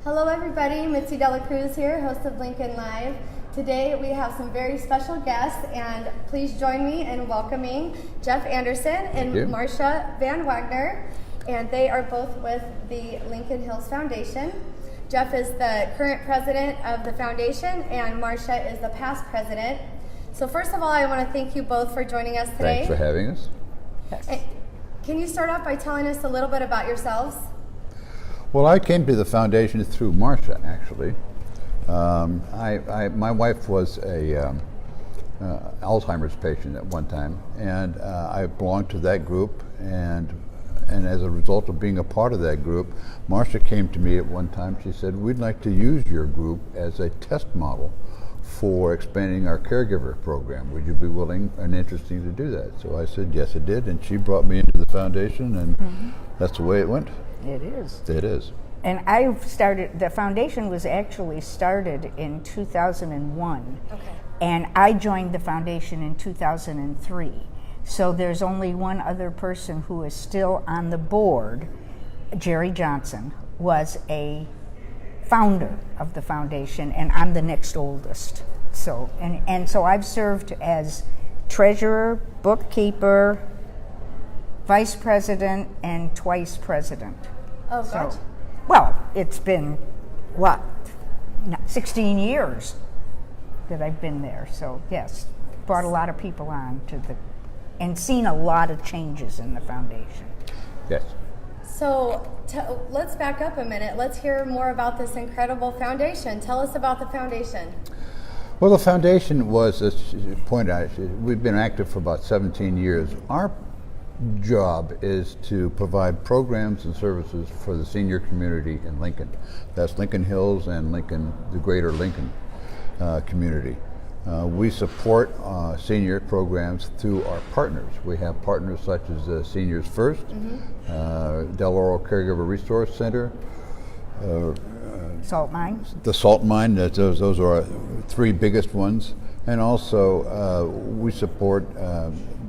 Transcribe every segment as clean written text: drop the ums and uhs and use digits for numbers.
Hello everybody, Mitzi Cruz here, host of Lincoln Live. Today we have some very special guests, and please join me in welcoming Jeff Anderson and Marcia VanWagner, and they are both with the Lincoln Hills Foundation. Jeff is the current president of the foundation, and Marcia is the past president. So first of all, I want to thank you both for joining us today. Thanks for having us. Can you start off by telling us a little bit about yourselves? Well, I came to the foundation through Marcia, actually. My wife was a Alzheimer's patient at one time, and I belonged to that group, and as a result of being a part of that group, Marcia came to me at one time. She said, "We'd like to use your group as a test model for expanding our caregiver program. Would you be willing and interested to do that?" So I said, yes, I did, and she brought me into the foundation, and that's the way it went. It is. It is. And the foundation was actually started in 2001. Okay. And I joined the foundation in 2003. So there's only one other person who is still on the board. Jerry Johnson was a founder of the foundation, and I'm the next oldest. So so I've served as treasurer, bookkeeper, vice president, and twice president. Oh, gotcha. Well, it's been, 16 years that I've been there. So yes, brought a lot of people on and seen a lot of changes in the foundation. Yes. So let's back up a minute. Let's hear more about this incredible foundation. Tell us about the foundation. Well, the foundation was, as you pointed out, we've been active for about 17 years. Our job is to provide programs and services for the senior community in Lincoln. That's Lincoln Hills and the greater Lincoln community. We support senior programs through our partners. We have partners such as Seniors First, Del Oro Caregiver Resource Center, Salt mines. the Salt Mine. Those are our three biggest ones. And also we support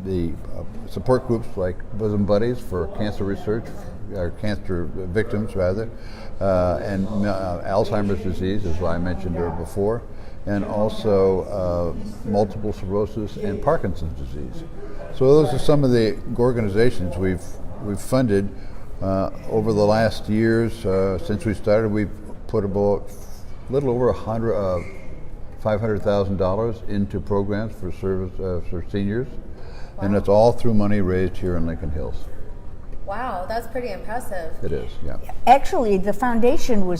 the support groups like Bosom Buddies for cancer research, or cancer victims rather, and Alzheimer's disease, as I mentioned before, and also multiple sclerosis and Parkinson's disease. So those are some of the organizations we've funded over the last years. Since we started, we've put about a little over $500,000 into programs for service for seniors. Wow. And it's all through money raised here in Lincoln Hills. Wow, that's pretty impressive. It is, yeah. Actually, the foundation the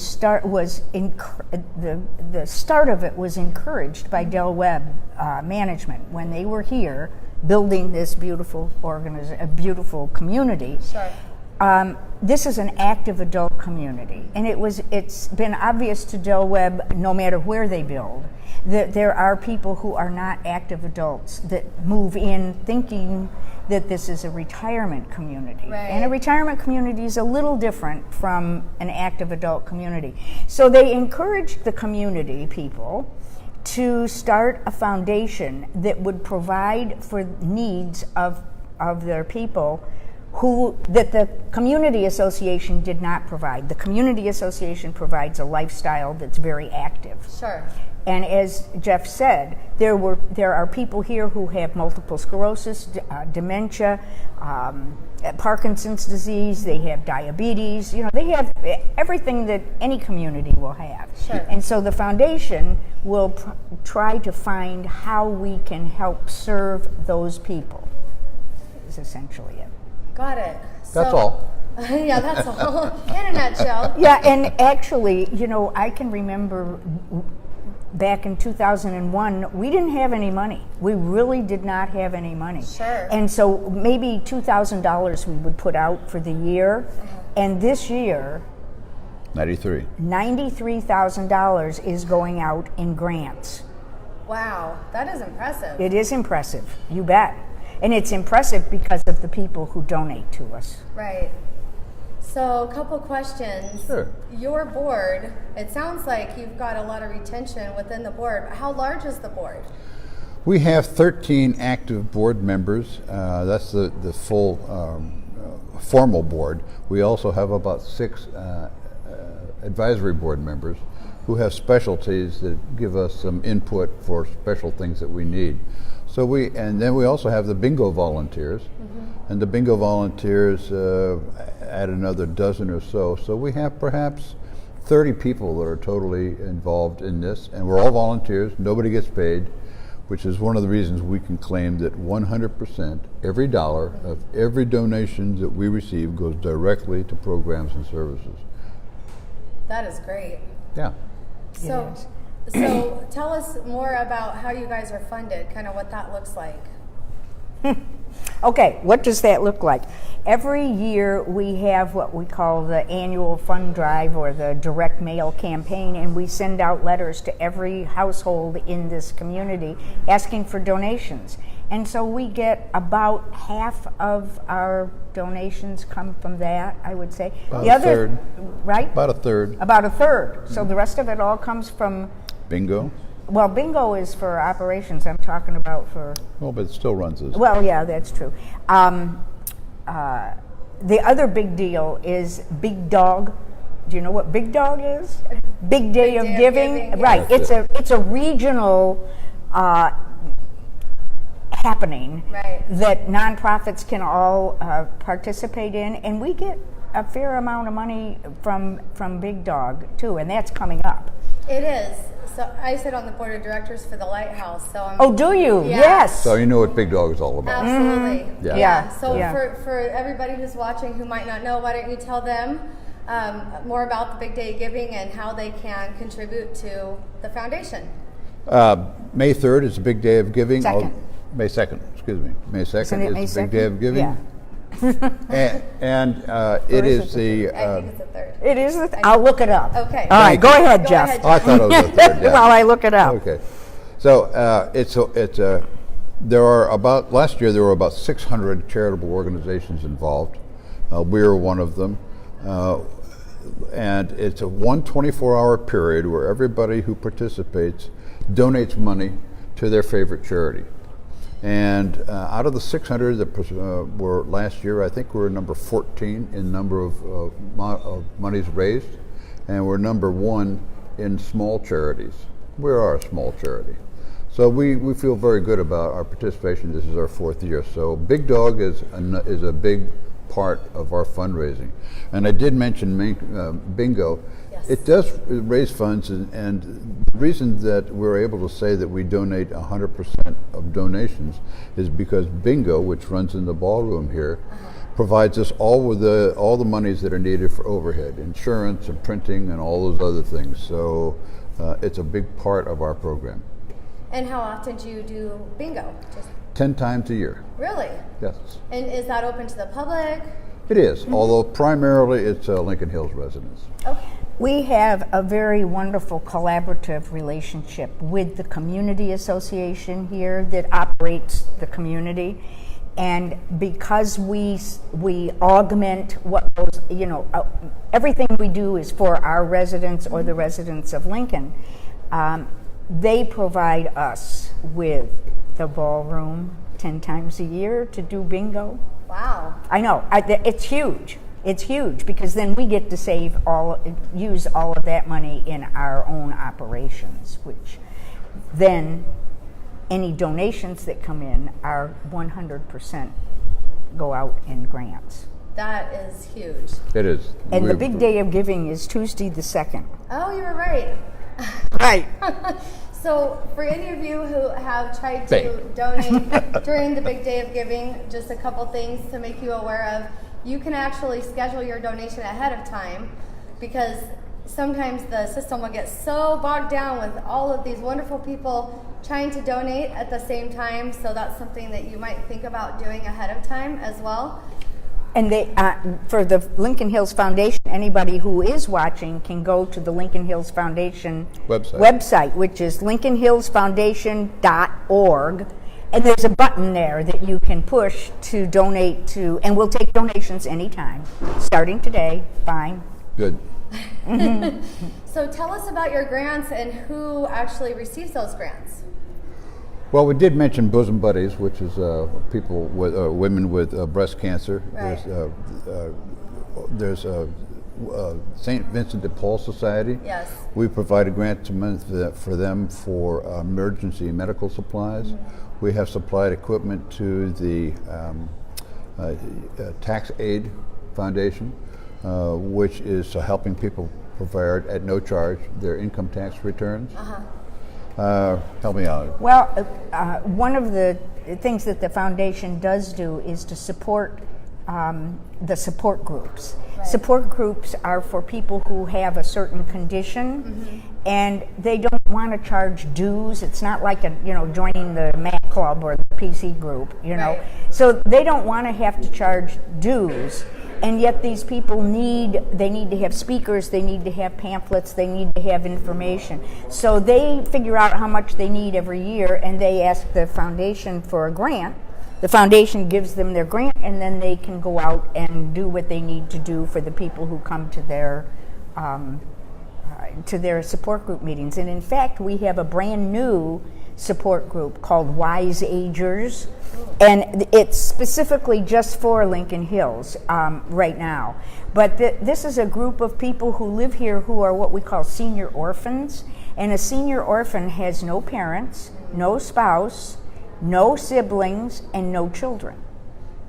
start of it was encouraged by Webb management when they were here building this beautiful beautiful community. Sure. This is an active adult community, and it's been obvious to Webb, no matter where they build, that there are people who are not active adults that move in thinking that this is a retirement community. Right. And a retirement community is a little different from an active adult community. So they encouraged the community people to start a foundation that would provide for needs of their people that the community association did not provide. The community association provides a lifestyle that's very active. Sure. And as Jeff said, there are people here who have multiple sclerosis, dementia, Parkinson's disease. They have diabetes. They have everything that any community will have. Sure. And so the foundation will try to find how we can help serve those people. Is essentially it. Got it. That's all. Yeah, that's all. In a nutshell. Yeah, and actually, I can remember back in 2001, we didn't have any money. We really did not have any money. Sure. And so maybe $2,000 we would put out for the year. And this year, $93,000 is going out in grants. Wow, that is impressive. It is impressive, you bet. And it's impressive because of the people who donate to us. Right. So a couple questions. Sure. Your board, it sounds like you've got a lot of retention within the board. How large is the board? We have 13 active board members. That's the full formal board. We also have about 6 advisory board members who have specialties that give us some input for special things that we need. And then we also have the bingo volunteers, and the bingo volunteers add another dozen or so. So we have perhaps 30 people that are totally involved in this, and we're all volunteers. Nobody gets paid, which is one of the reasons we can claim that 100%, every dollar of every donation that we receive goes directly to programs and services. That is great. Yeah. So tell us more about how you guys are funded, kind of what that looks like. Okay, what does that look like? Every year we have what we call the annual fund drive or the direct mail campaign, and we send out letters to every household in this community asking for donations. And so we get about half of our donations come from that, I would say. About a third. Right? About a third. About a third. So the rest of it all comes from Bingo. Well, bingo is for operations. I'm talking about for... Well, but it still runs as... Well, yeah, that's true. The other big deal is Big Dog. Do you know what Big Dog is? Big Day of Giving. Yes. Right. It's a regional happening that nonprofits can all participate in, and we get a fair amount of money from Big Dog too, and that's coming up. It is. So I sit on the board of directors for the Lighthouse. So I'm, Oh, do you? Yeah. Yes. So you know what Big Dog is all about. Absolutely. Yeah. So Yeah. for everybody who's watching who might not know, why don't you tell them more about the Big Day of Giving and how they can contribute to the foundation? May 3rd is a big day of giving. Second. May 2nd, excuse me. May 2nd Isn't it May is a big 2nd? day of giving. Yeah. and it is the... I think it's the 3rd. It is. I'll look it up. Okay. All right. Go ahead, Go Jeff. ahead, Oh, I thought it was the 3rd. Yeah. While I look it up. Okay. So there are last year there were about 600 charitable organizations involved. We are one of them. And it's a 24-hour period where everybody who participates donates money to their favorite charity. And out of the 600 that were last year, I think we were number 14 in number of monies raised, and we're number 1 in small charities. We are a small charity. So we feel very good about our participation. This is our 4th year. So Big Dog is a big part of our fundraising. And I did mention bingo. Yes. It does raise funds, and the reason that we're able to say that we donate 100% of donations is because bingo, which runs in the ballroom here, provides us all with all the monies that are needed for overhead, insurance and printing and all those other things. So it's a big part of our program. And how often do you do bingo? Just 10 times a year. Really? Yes. And is that open to the public? It is, although primarily it's Lincoln Hills residents. Okay. We have a very wonderful collaborative relationship with the community association here that operates the community, and because we augment what goes, everything we do is for our residents or the residents of Lincoln. They provide us with the ballroom 10 times a year to do bingo. Wow. I know. It's huge. It's huge because then we get to use all of that money in our own operations, which then any donations that come in are 100% go out in grants. That is huge. It is. And the Big Day of Giving is Tuesday the 2nd. Oh, you were right. Right. So for any of you who have tried to donate during the Big Day of Giving, just a couple things to make you aware of. You can actually schedule your donation ahead of time, because sometimes the system will get so bogged down with all of these wonderful people trying to donate at the same time. So that's something that you might think about doing ahead of time as well. And they, for the Lincoln Hills Foundation, anybody who is watching can go to the Lincoln Hills Foundation website, which is lincolnhillsfoundation.org. And there's a button there that you can push to donate to, and we'll take donations anytime, starting today. Fine. Good. So tell us about your grants and who actually receives those grants. Well, we did mention Bosom Buddies, which is women with breast cancer. Right. There's St. Vincent de Paul Society. Yes. We provide a grant for them for emergency medical supplies. We have supplied equipment to the Tax Aid Foundation, which is helping people provide at no charge their income tax returns. Help me out. Well, one of the things that the foundation does do is to support the support groups. Right. Support groups are for people who have a certain condition, and they don't want to charge dues. It's not like joining the Mac Club or the PC group, Right. So they don't want to have to charge dues. And yet these people need to have speakers, they need to have pamphlets, they need to have information. So they figure out how much they need every year, and they ask the foundation for a grant. The foundation gives them their grant, and then they can go out and do what they need to do for the people who come to their support group meetings. And in fact, we have a brand new support group called Wise Agers, and it's specifically just for Lincoln Hills right now. But this is a group of people who live here who are what we call senior orphans, and a senior orphan has no parents, no spouse, no siblings, and no children.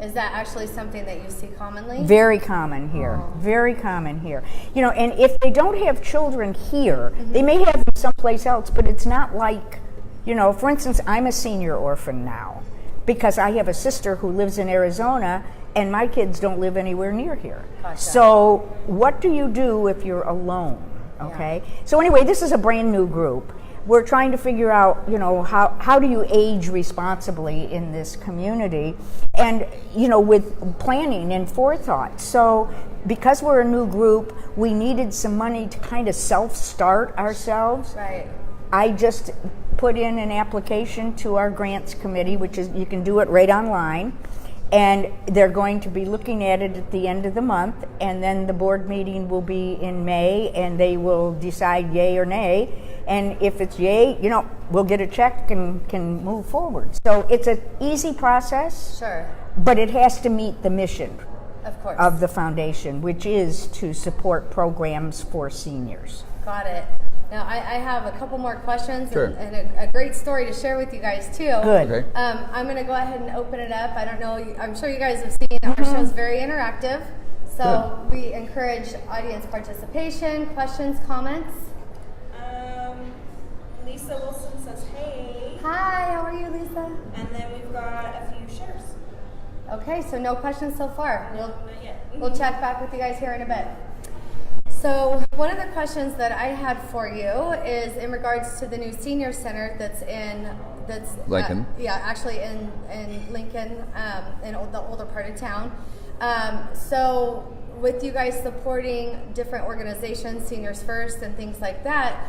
Is that actually something that you see commonly? Very common here. Very common here. And if they don't have children here, they may have them someplace else, but it's not like, for instance, I'm a senior orphan now because I have a sister who lives in Arizona and my kids don't live anywhere near here. Gotcha. So what do you do if you're alone? Okay. Yeah. So anyway, this is a brand new group. We're trying to figure out, how do you age responsibly in this community, and, with planning and forethought. So because we're a new group, we needed some money to kind of self-start ourselves. Right. I just put in an application to our grants committee, which is, you can do it right online. And they're going to be looking at it at the end of the month, and then the board meeting will be in May, and they will decide yay or nay. And if it's yay, we'll get a check and can move forward. So it's an easy process. Sure. But it has to meet the mission, of course, of the foundation, which is to support programs for seniors. Got it. Now, I have a couple more questions. Sure. and a great story to share with you guys, too. Good. Okay. I'm going to go ahead and open it up. I don't know, I'm sure you guys have seen our show is very interactive. So we encourage audience participation, questions, comments. Lisa Wilson says, hey. Hi, how are you, Lisa? And then we've got a few shares. Okay, so no questions so far. Not yet. We'll check back with you guys here in a bit. So one of the questions that I had for you is in regards to the new senior center that's Lincoln. Actually in Lincoln, in the older part of town. So with you guys supporting different organizations, Seniors First and things like that,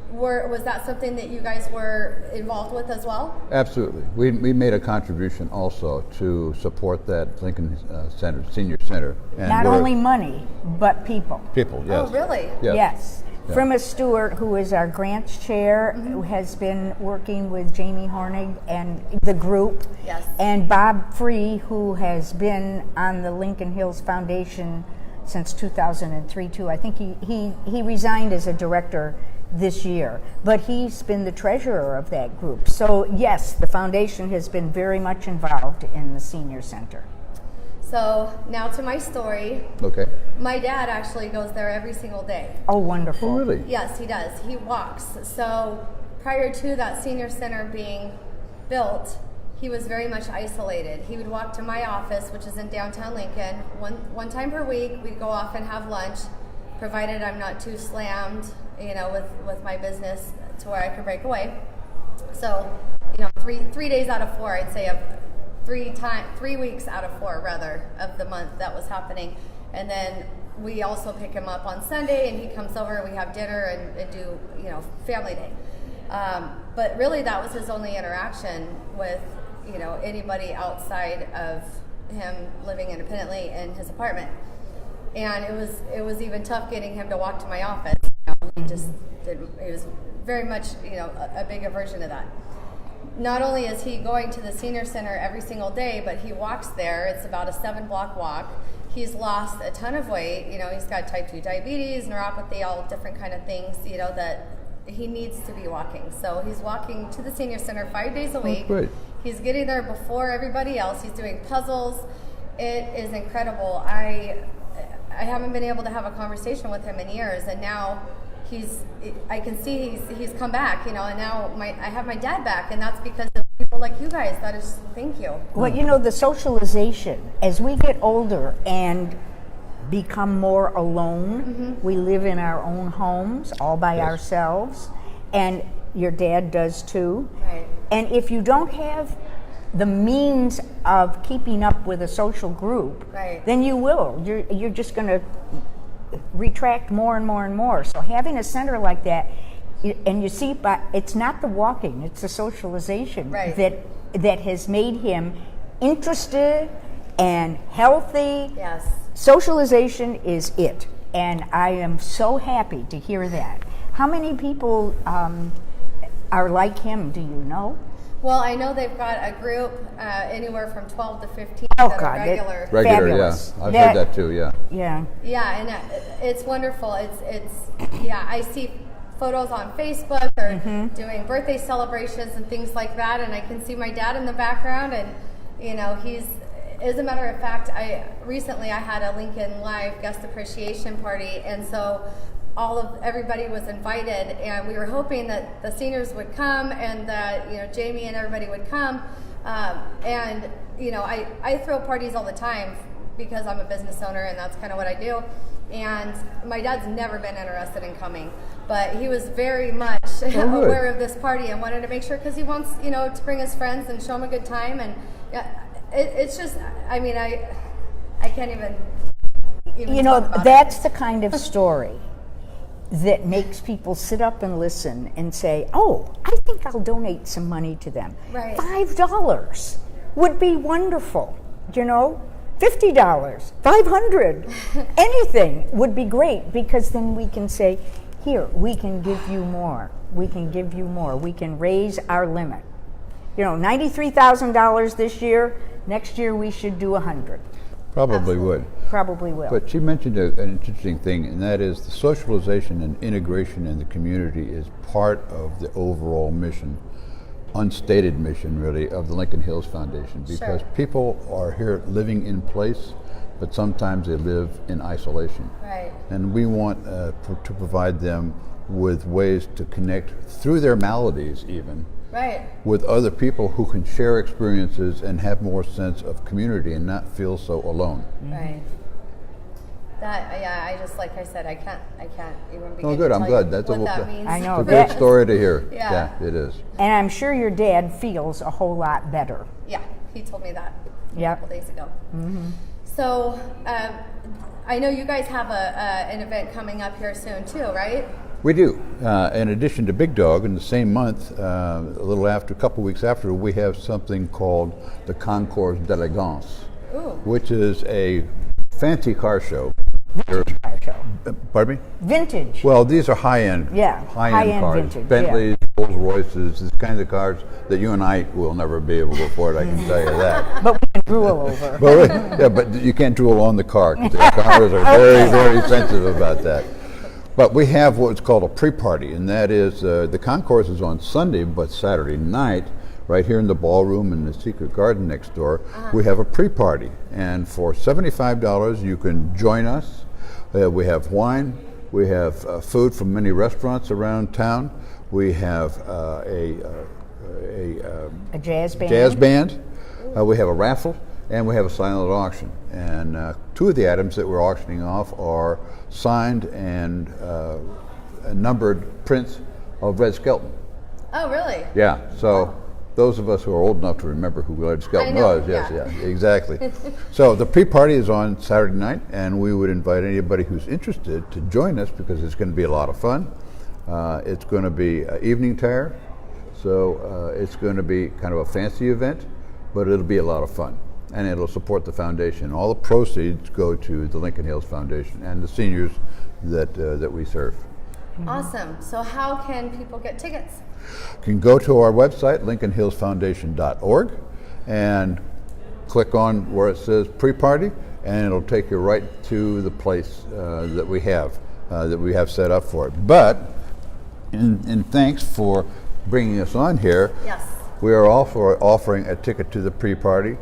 was that something that you guys were involved with as well? Absolutely. We made a contribution also to support that Lincoln Center, Senior Center. And Not only money, but people. People, yes. Oh, really? Yes. Yes. Yeah. Frima Stewart, who is our grants chair, who has been working with Jamie Hornig and the group. Yes. And Bob Free, who has been on the Lincoln Hills Foundation since 2003 too. I think he resigned as a director this year, but he's been the treasurer of that group. So yes, the foundation has been very much involved in the senior center. So now to my story. Okay. My dad actually goes there every single day. Oh, wonderful. Oh, really? Yes, he does. He walks. So prior to that senior center being built, he was very much isolated. He would walk to my office, which is in downtown Lincoln. One time per week, we'd go off and have lunch, provided I'm not too slammed, with my business to where I could break away. So, 3 days out of 4, I'd say of 3 weeks out of 4 rather of the month that was happening. And then we also pick him up on Sunday, and he comes over, and we have dinner and do family day. But really, that was his only interaction with anybody outside of him living independently in his apartment. And it was even tough getting him to walk to my office. He was very much a big aversion to that. Not only is he going to the senior center every single day, but he walks there. It's about a 7-block walk. he's lost a ton of weight. You know, he's got type 2 diabetes, neuropathy, all different kind of things, you know, that he needs to be walking. So he's walking to the senior center 5 days a week. Great. He's getting there before everybody else. He's doing puzzles. It is incredible. I haven't been able to have a conversation with him in years, and now I can see he's come back, you know, and now I have my dad back, and that's because of people like you guys. That is, thank you. Well, you know, the socialization, as we get older and become more alone, we live in our own homes all by ourselves, and your dad does too. Right. And if you don't have the means of keeping up with a social group, Right. then you will. You're just going to retract more and more and more. So having a center like that, and you see, but it's not the walking; it's the socialization Right. that has made him interested and healthy. Yes. Socialization is it, and I am so happy to hear that. How many people are like him? Do you know? Well, I know they've got a group anywhere from 12 to 15 Oh, that God, are regular. Regular, Fabulous. yeah. I've heard that too, yeah. Yeah. Yeah, and it's wonderful. Yeah, I see photos on Facebook or doing birthday celebrations and things like that, and I can see my dad in the background, and you know, as a matter of fact, recently I had a Lincoln Live guest appreciation party, and so everybody was invited, and we were hoping that the seniors would come and that, you know, Jamie and everybody would come, and you know, I throw parties all the time because I'm a business owner and that's kind of what I do, and my dad's never been interested in coming, but he was very much aware of this party and wanted to make sure, because he wants, you know, to bring his friends and show them a good time, and it's just, I mean, I can't even You know, talk about that's the kind of story that makes people sit up and listen and say, oh, I think I'll donate some money to them. Right. $5 would be wonderful, you know? $50, $500, anything would be great, because then we can say, here, we can give you more. We can give you more. We can raise our limit. You know, $93,000 this year. Next year we should do 100. Probably would. Probably will. But she mentioned an interesting thing, and that is the socialization and integration in the community is part of the overall mission, unstated mission really, of the Lincoln Hills Foundation, because people are here living in place, but sometimes they live in isolation. Right. And we want to provide them with ways to connect through their maladies even, Right. with other people who can share experiences and have more sense of community and not feel so alone. Right. That, yeah, I just, like I said, I can't even begin Oh, good. to I'm tell glad. you That's what that means. I know. It's a great story to hear. Yeah. It is. And I'm sure your dad feels a whole lot better. Yeah, he told me that a Yep. couple days ago. So, I know you guys have an event coming up here soon too, right? We do. In addition to Big Dog, in the same month, a couple weeks after, we have something called the Concours d'Elegance, which is a fancy car show. Car show. Pardon me? Vintage. Well, these are high-end, Yeah, high-end cars. vintage, Bentleys, Rolls Royces, these kinds of cars that you and I will never be able to afford, I can tell you that. But we can drool over. But you can't drool on the car, because the cars are very, very sensitive about that. But we have what's called a pre-party, and that is, the concourse is on Sunday, but Saturday night, right here in the ballroom in the Secret Garden next door, we have a pre-party. And for $75, you can join us. We have wine, we have food from many restaurants around town. We have a jazz band. Jazz band. We have a raffle, and we have a silent auction. And two of the items that we're auctioning off are signed and numbered prints of Red Skelton. Oh, really? Yeah, so those of us who are old enough to remember who Red Skelton know, was, yes, yeah. exactly. So the pre-party is on Saturday night, and we would invite anybody who's interested to join us, because it's going to be a lot of fun. It's going to be evening tire, so it's going to be kind of a fancy event, but it'll be a lot of fun, and it'll support the foundation. All the proceeds go to the Lincoln Hills Foundation and the seniors that we serve. Awesome. So how can people get tickets? You can go to our website, lincolnhillsfoundation.org, and click on where it says pre-party, and it'll take you right to the place that we have set up for it. But in thanks for bringing us on here, Yes. we are also offering a ticket to the pre-party.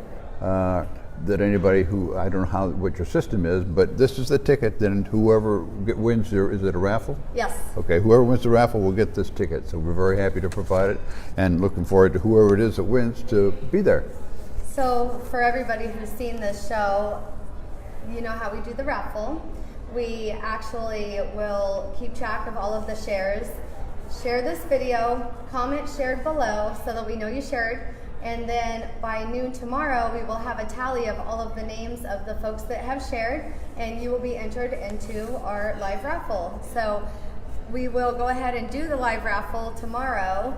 That anybody who, I don't know what your system is, but this is the ticket. Then whoever wins, is it a raffle? Yes. Okay, whoever wins the raffle will get this ticket. So we're very happy to provide it, and looking forward to whoever it is that wins to be there. So for everybody who's seen this show, you know how we do the raffle. We actually will keep track of all of the shares. Share this video, comment shared below so that we know you shared. And then by noon tomorrow, we will have a tally of all of the names of the folks that have shared, and you will be entered into our live raffle. So we will go ahead and do the live raffle tomorrow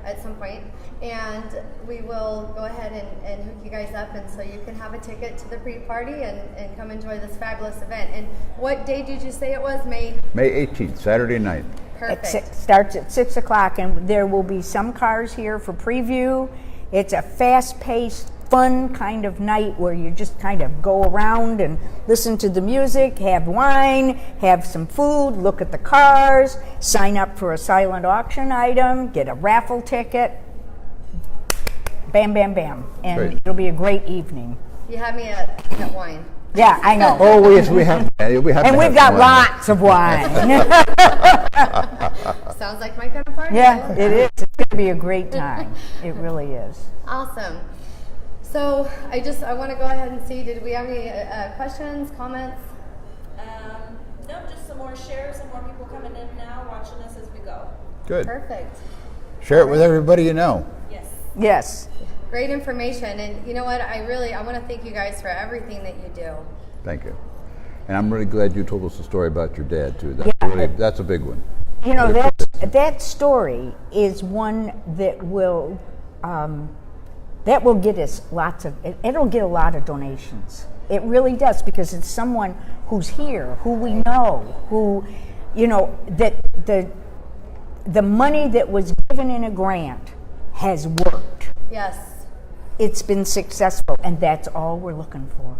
at some point, and we will go ahead and hook you guys up, and so you can have a ticket to the pre-party and come enjoy this fabulous event. And what day did you say it was? May 18th, Saturday night. Perfect. Starts at 6 o'clock, and there will be some cars here for preview. It's a fast-paced, fun kind of night where you just kind of go around and listen to the music, have wine, have some food, look at the cars, sign up for a silent auction item, get a raffle ticket. Bam, bam, bam. And Great. It'll be a great evening. You had me at wine. Yeah, I know. Oh, yes, we have. And We've got lots of wine. Sounds like my kind of party. Yeah, it is. It's going to be a great time. It really is. Awesome. So I want to go ahead and see, did we have any questions, comments? No, just some more shares and more people coming in now, watching us as we go. Good. Perfect. Share it with everybody you know. Yes. Yes. Great information. And you know what? I want to thank you guys for everything that you do. Thank you. And I'm really glad you told us the story about your dad, too. That's a big one. You know, that story is one that will get us it'll get a lot of donations. It really does, because it's someone who's here, who we know, who, you know, that the money that was given in a grant has worked. Yes. It's been successful, and that's all we're looking for.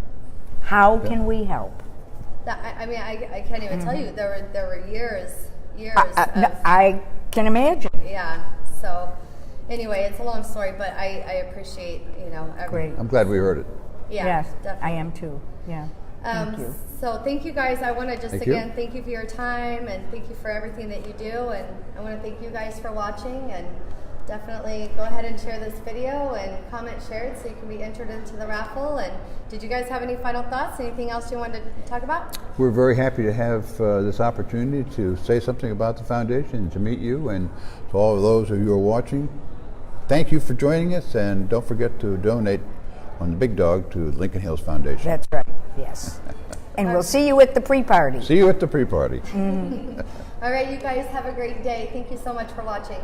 How can we help? I can't even tell you. There were years I can imagine. yeah. So anyway, it's a long story, but I appreciate, Great. I'm glad we heard it. Yeah, Yes, definitely. I am too. Yeah. Thank you. So thank you guys. I want to just Thank you. again thank you for your time, and thank you for everything that you do, and I want to thank you guys for watching, and definitely go ahead and share this video and comment shared so you can be entered into the raffle. And did you guys have any final thoughts? Anything else you wanted to talk about? We're very happy to have this opportunity to say something about the foundation, to meet you, and to all of those of you who are watching. Thank you for joining us, and don't forget to donate on the big dog to Lincoln Hills Foundation. That's right. Yes. And we'll see you at the pre-party. See you at the pre-party. All right, you guys have a great day. Thank you so much for watching.